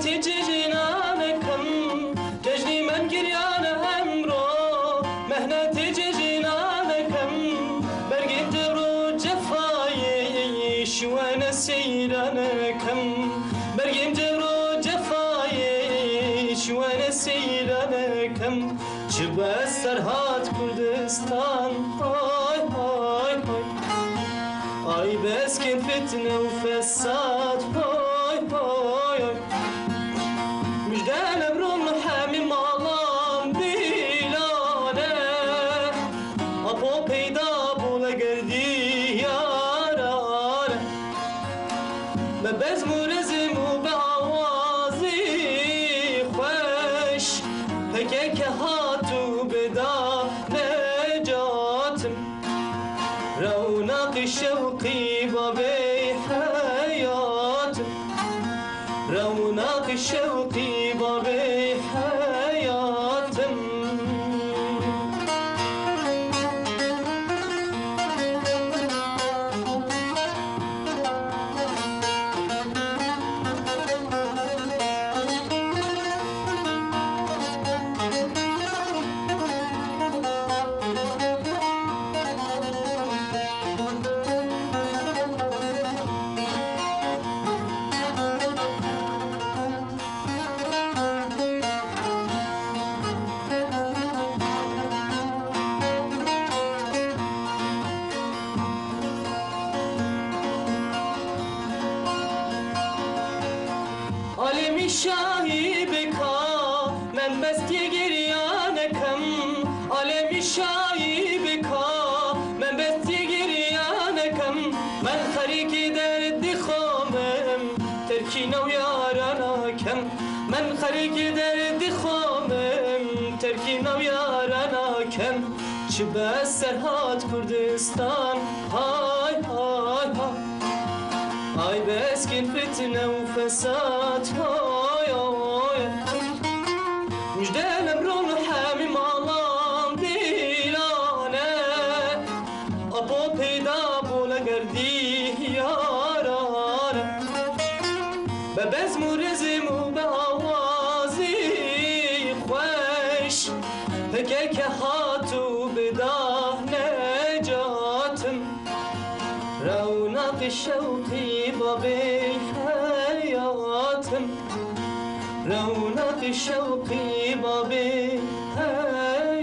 مهنتی جنانکم ججنی من گریان همرو مهنتی جنانکم برگید رو جفایی شوان سیرانکم برگید رو جفایی شوان سیرانکم چه بس سرهات کردستان های های های آی بس که فتنه و فساد های های های مجدان ابرون حامی مالام بیلانه اپو پیدا بوله گردی یارانه ببز مورزم و به آوازی خوش پکه که هاتو بدا نجاتم رونق شوقي بابي حياتم رونق شوقي بابي حياتم عالمی شاهی بکا من بستی گریانکم عالمی شاهی بکا من بستی گریانکم من خریکی درد خامم ترکی نو یارانکم من خریکی درد خامم ترکی نو یارانکم چه بس سرهات کردستان های های های آی بس کن فتنه و فساد های های مجدان ابرون حامی مالام دیلانه اپو پیدا بوله گردی یارانه ببز مورزم و به آوازی خوش پکه که هاتو بدا نجاتم رونق شوقي بابي حياتم رونق شوقي بابي حياتم